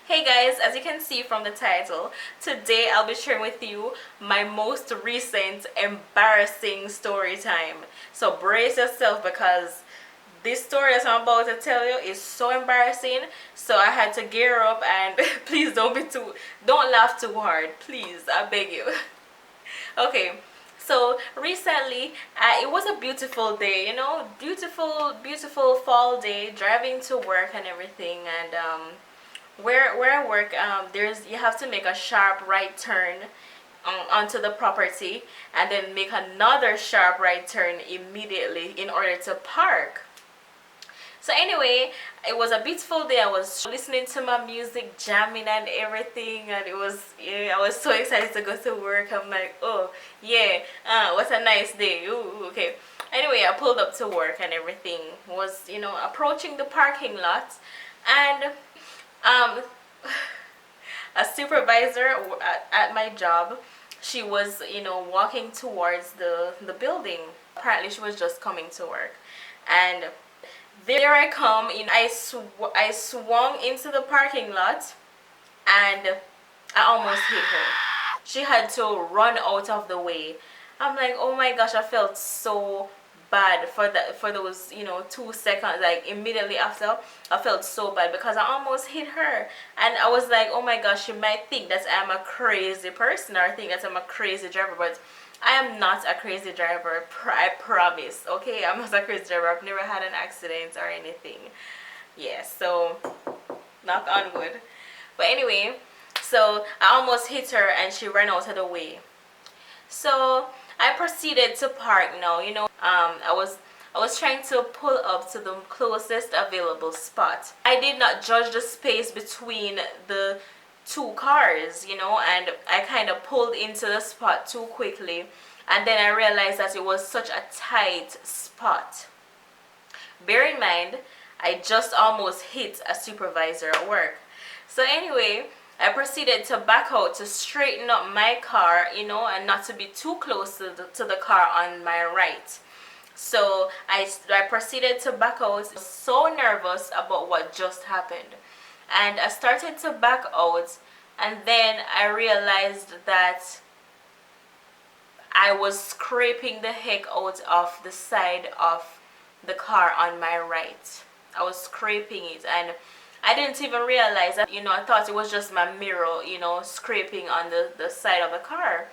Hey guys, as you can see from the title, today I'll be sharing with you my most recent embarrassing story time. So brace yourself because this story that I'm about to tell you is so embarrassing. So I had to gear up and please don't laugh too hard. Please, I beg you. Okay, so recently it was a beautiful day, beautiful fall day, driving to work and everything. And where I work, there's you have to make a sharp right turn onto the property, and then make another sharp right turn immediately in order to park. So anyway, it was a beautiful day. I was listening to my music, jamming and everything, and I was so excited to go to work. I'm like, oh yeah, what a nice day. Ooh, okay. Anyway, I pulled up to work and everything was approaching the parking lot, and um, a supervisor at my job, she was walking towards the building. Apparently, she was just coming to work, and there I come in. I swung into the parking lot, and I almost hit her. She had to run out of the way. I'm like, oh my gosh, I felt so bad for those 2 seconds. Like immediately after, I felt so bad because I almost hit her, and I was like, oh my gosh, she might think that I'm a crazy person or think that I'm a crazy driver, but I am not a crazy driver. I promise. Okay, I'm not a crazy driver. I've never had an accident or anything. Yeah, so knock on wood. But anyway, so I almost hit her and she ran out of the way. So I proceeded to park now. I was trying to pull up to the closest available spot. I did not judge the space between the two cars, and I kind of pulled into the spot too quickly, and then I realized that it was such a tight spot. Bear in mind, I just almost hit a supervisor at work. So anyway, I proceeded to back out to straighten up my car, and not to be too close to the car on my right. So I proceeded to back out, so nervous about what just happened. And I started to back out, and then I realized that I was scraping the heck out of the side of the car on my right. I was scraping it, and I didn't even realize that, I thought it was just my mirror, scraping on the side of the car.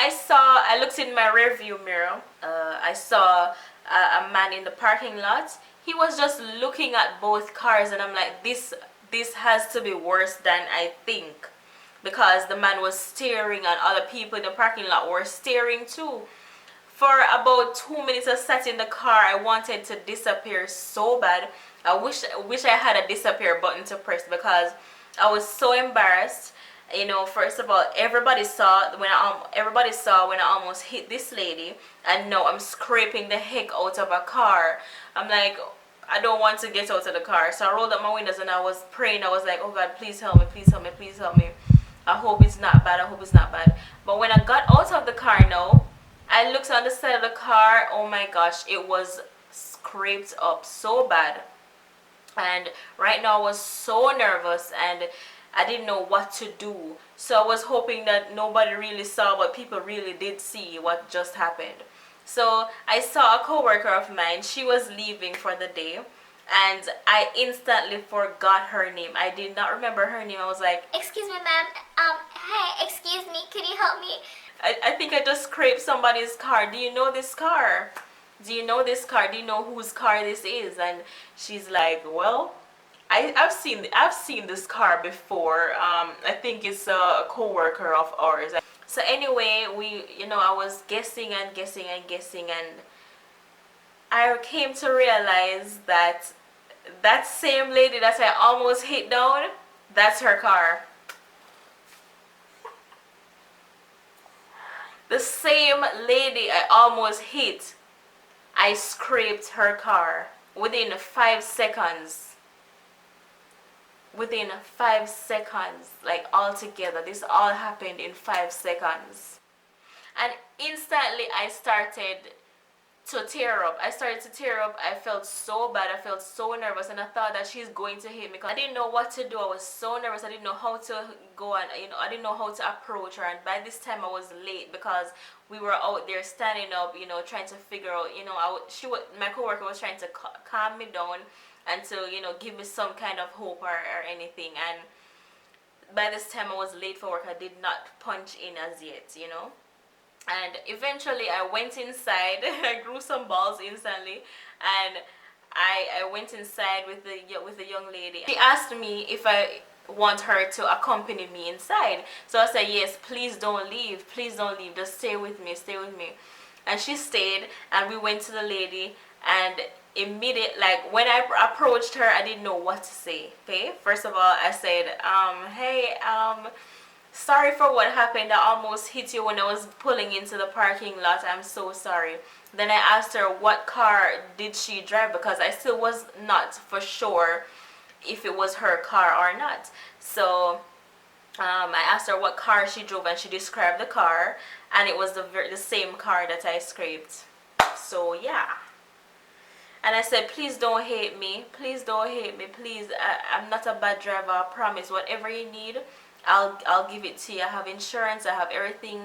I looked in my rearview mirror. I saw a man in the parking lot. He was just looking at both cars, and I'm like, this has to be worse than I think, because the man was staring, and other people in the parking lot were staring too. For about 2 minutes I sat in the car. I wanted to disappear so bad. I wish I had a disappear button to press, because I was so embarrassed. First of all, everybody saw when I almost hit this lady, and now I'm scraping the heck out of a car. I'm like, I don't want to get out of the car. So I rolled up my windows and I was praying. I was like, oh God, please help me, please help me, please help me. I hope it's not bad. I hope it's not bad. But when I got out of the car now, I looked on the side of the car. Oh my gosh, it was scraped up so bad. And right now I was so nervous, and I didn't know what to do. So I was hoping that nobody really saw, but people really did see what just happened. So I saw a coworker of mine. She was leaving for the day, and I instantly forgot her name. I did not remember her name. I was like, Excuse me, ma'am. Hi, excuse me. Can you help me? I think I just scraped somebody's car. Do you know this car? Do you know this car? Do you know whose car this is? And she's like, well, I've seen this car before. I think it's a coworker of ours. So anyway, I was guessing and guessing and guessing, and I came to realize that that same lady that I almost hit down, that's her car. The same lady I almost hit, I scraped her car within 5 seconds. Within 5 seconds, like all together. This all happened in 5 seconds. And instantly I started to tear up. I started to tear up. I felt so bad. I felt so nervous, and I thought that she's going to hit me because I didn't know what to do. I was so nervous. I didn't know how to go, and I didn't know how to approach her. And by this time, I was late because we were out there standing up, trying to figure out, my coworker was trying to calm me down and to, give me some kind of hope or anything. And by this time, I was late for work. I did not punch in as yet. And eventually I went inside. I grew some balls instantly, and I went inside with the young lady. She asked me if I want her to accompany me inside. So I said, yes, please don't leave. Please don't leave. Just stay with me. Stay with me. And she stayed, and we went to the lady, and immediately, like, when I approached her, I didn't know what to say. Okay, first of all, I said, hey, sorry for what happened. I almost hit you when I was pulling into the parking lot. I'm so sorry. Then I asked her what car did she drive, because I still was not for sure if it was her car or not. So I asked her what car she drove, and she described the car, and it was the same car that I scraped. So yeah. And I said, please don't hate me. Please don't hate me. Please, I'm not a bad driver. I promise. Whatever you need, I'll give it to you. I have insurance. I have everything.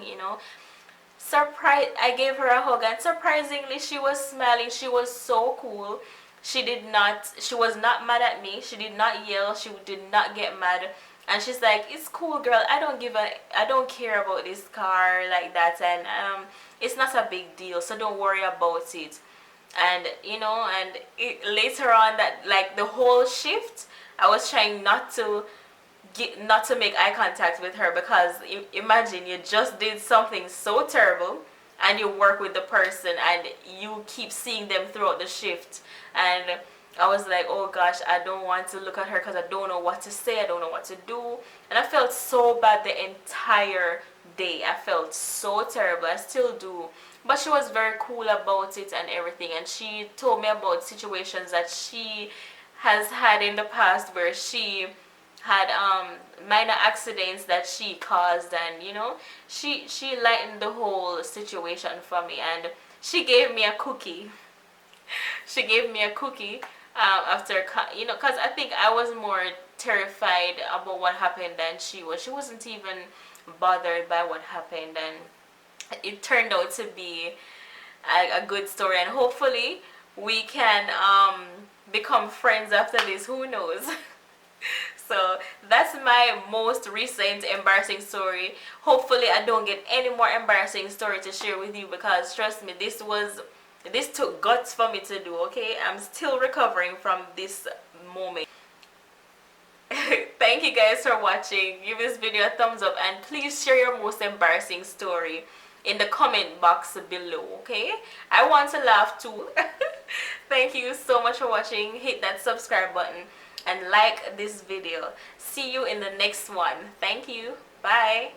Surprise! I gave her a hug, and surprisingly, she was smiling. She was so cool. She was not mad at me. She did not yell. She did not get mad. And she's like, it's cool, girl. I don't care about this car like that, and it's not a big deal. So don't worry about it. And later on, that, like, the whole shift, I was trying not to make eye contact with her, because imagine you just did something so terrible, and you work with the person, and you keep seeing them throughout the shift. And I was like, oh gosh, I don't want to look at her because I don't know what to say. I don't know what to do. And I felt so bad the entire day. I felt so terrible. I still do. But she was very cool about it and everything. And she told me about situations that she has had in the past where she had minor accidents that she caused, and she lightened the whole situation for me. And she gave me a cookie. She gave me a cookie after, because I think I was more terrified about what happened than she was. She wasn't even bothered by what happened, and it turned out to be a good story, and hopefully we can become friends after this. Who knows? So that's my most recent embarrassing story. Hopefully I don't get any more embarrassing story to share with you, because trust me, this took guts for me to do. Okay, I'm still recovering from this moment. Thank you guys for watching. Give this video a thumbs up, and please share your most embarrassing story in the comment box below. Okay, I want to laugh too. Thank you so much for watching. Hit that subscribe button and like this video. See you in the next one. Thank you. Bye.